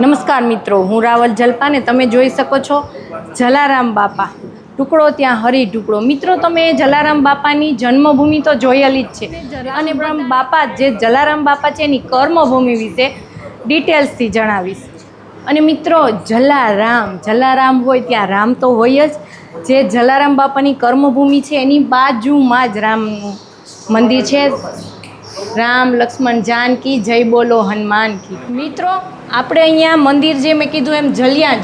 નમસ્કાર મિત્રો, હું રાવલ જલપાને તમે જોઈ શકો છો જલારામ બાપા ટુકડો ત્યાં હરી ટુકડો. મિત્રો, તમે જલારામ બાપાની જન્મભૂમિ તો જોયેલી જ છે અને બાપા જે જલારામ બાપા છે એની કર્મભૂમિ વિશે ડિટેલ્સથી જણાવીશ. અને મિત્રો, જલારામ હોય ત્યાં રામ તો હોય જ. જે જલારામ બાપાની કર્મભૂમિ છે એની બાજુમાં જ રામનું મંદિર છે. રામ લક્ષ્મણ જાનકી જય બોલો હનુમાન કી. મિત્રો, આપણે અહીંયા મંદિર જે મેં કીધું એમ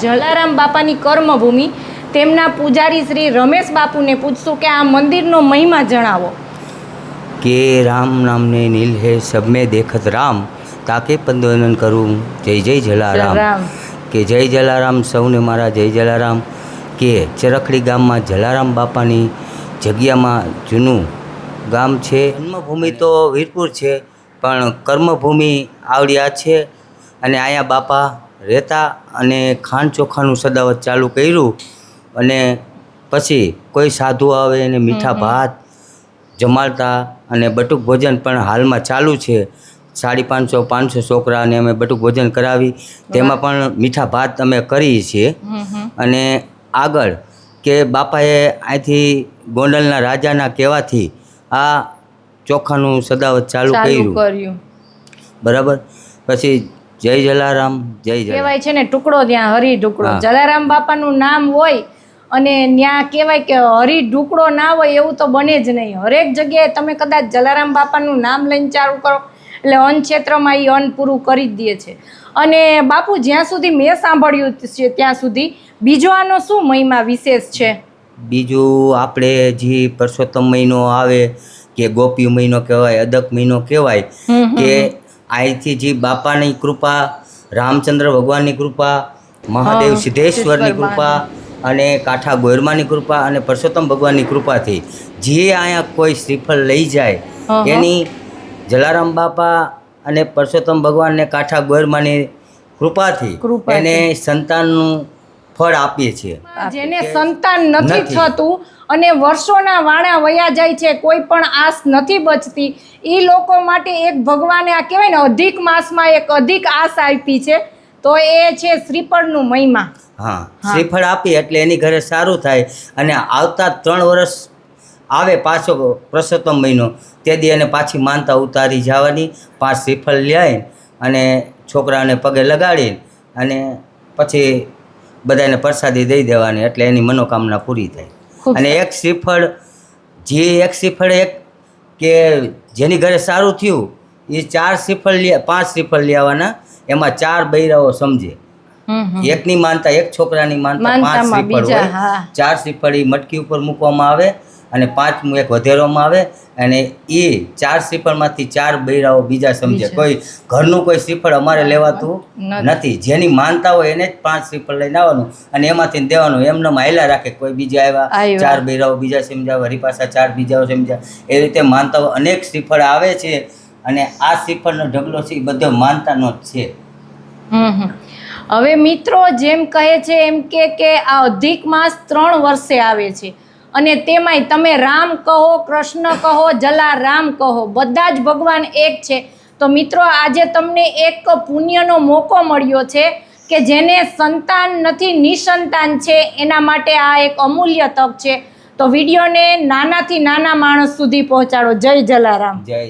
જલારામ બાપાની કર્મભૂમિ, તેમના પૂજારી શ્રી રમેશ બાપુને પૂછશું કે આ મંદિરનો મહિમા જણાવો. કે રામ નામને નીલ હે સબ મેં દેખત રામ, તાકે પંદવનન કરું જય જય જલારામ. કે જય જલારામ, સૌને મારા જય જલારામ. કે ચરખડી ગામમાં જલારામ બાપાની જગ્યામાં જૂનું ગામ છે. જન્મભૂમિ તો વીરપુર છે, પણ કર્મભૂમિ આવડિયા છે. અને અહીંયા બાપા રહેતા અને ખાંડ ચોખાનું સદાવત ચાલુ કર્યું. અને પછી કોઈ સાધુ આવે અને મીઠા ભાત જમાડતા અને બટુક ભોજન પણ હાલમાં ચાલુ છે. 550 છોકરાને અમે બટુક ભોજન કરાવી, તેમાં પણ મીઠા ભાત અમે કરીએ છીએ. અને આગળ કે બાપાએ અહીંથી ગોંડલના રાજાના કહેવાથી આ ચોખાનું સદાવત ચાલુ કર્યું. બરાબર. પછી જય જલારામ જય જલારામ કહેવાય છે ને, ટુકડો ત્યાં હરી ટુકડો. જલારામ બાપાનું નામ હોય અને ત્યાં કહેવાય કે હરી ઢુકડો ના હોય એવું તો બને જ નહીં. હરેક જગ્યાએ તમે કદાચ જલારામ બાપાનું નામ લઈને ચાલુ કરો એટલે અન્ન ક્ષેત્રમાં એ અન્ન પૂરું કરી જ દે છે. અને બાપુ, જ્યાં સુધી મેં સાંભળ્યું છે ત્યાં સુધી બીજો આનો શું મહિમા વિશેષ છે? બીજું આપણે જે પરસોત્તમ મહિનો આવે કે ગોપી મહિનો કહેવાય, અદક મહિનો કહેવાય, કે અહીંથી જે બાપાની કૃપા, રામચંદ્ર ભગવાનની કૃપા, મહાદેવ સિદ્ધેશ્વરની કૃપા અને કાંઠા ગોરમાની કૃપા અને પરસોત્તમ ભગવાનની કૃપાથી જે અહીંયા કોઈ શ્રીફળ લઈ જાય એની જલારામ બાપા અને પરસોત્તમ ભગવાનને કાંઠા ગોરમાની કૃપાથી એને સંતાનનું ફળ આપીએ છીએ. જેને સંતાન નથી થતું અને વર્ષોના વાણા વયા જાય છે, કોઈ પણ આસ નથી બચતી, એ લોકો માટે એક ભગવાને આ કહેવાય ને અધિક માસમાં એક અધિક આસ આપી છે, તો એ છે શ્રીફળનું મહિમા. હા, શ્રીફળ આપી એટલે એની ઘરે સારું થાય. અને આવતા 3 વર્ષ આવે પાછો પરસોત્તમ મહિનો, તે દી એને પાછી માનતા ઉતારી જવાની. 5 શ્રીફળ લઈ અને છોકરાને પગે લગાડીને અને પછી બધાને પ્રસાદી દઈ દેવાની, એટલે એની મનોકામના પૂરી થાય. અને એક શ્રીફળ કે જેની ઘરે સારું થયું એ 4 શ્રીફળ 5 શ્રીફળ લેવાના, એમાં 4 બૈરાઓ સમજે. એકની માનતા, એક છોકરાની માનતા 5 શ્રીફળ હોય. 4 શ્રીફળ એ મટકી ઉપર મૂકવામાં આવે અને 5મું એક વધેરોમાં આવે. અને એ 4 શ્રીફળમાંથી 4 બૈરાઓ બીજા સમજે. કોઈ ઘરનું કોઈ શ્રીફળ અમારે લેવાતું નથી. જેની માનતા હોય એને જ 5 શ્રીફળ લઈને આવવાનું અને એમાંથી દેવાનું. એમને હાયલા રાખે. કોઈ બીજા આવ્યા 4 બૈરાઓ બીજા સમજાવે, વળી પાછા 4 બીજાઓ સમજાવે. એ રીતે માનતાઓ અનેક શ્રીફળ આવે છે. અને આ શ્રીફળનો ઢગલો છે એ બધો માનતાનો જ છે. હવે મિત્રો, જેમ કહે છે એમ કે આ અધિક માસ 3 વર્ષે આવે છે અને તેમાંય તમે રામ કહો, કૃષ્ણ કહો, જલારામ કહો, બધા જ ભગવાન એક છે. તો મિત્રો, આજે તમને એક પુણ્યનો મોકો મળ્યો છે કે જેને સંતાન નથી, નિસંતાન છે, એના માટે આ એક અમૂલ્ય તક છે. તો વિડીયોને નાનાથી નાના માણસ સુધી પહોંચાડો. જય જલારામ. જય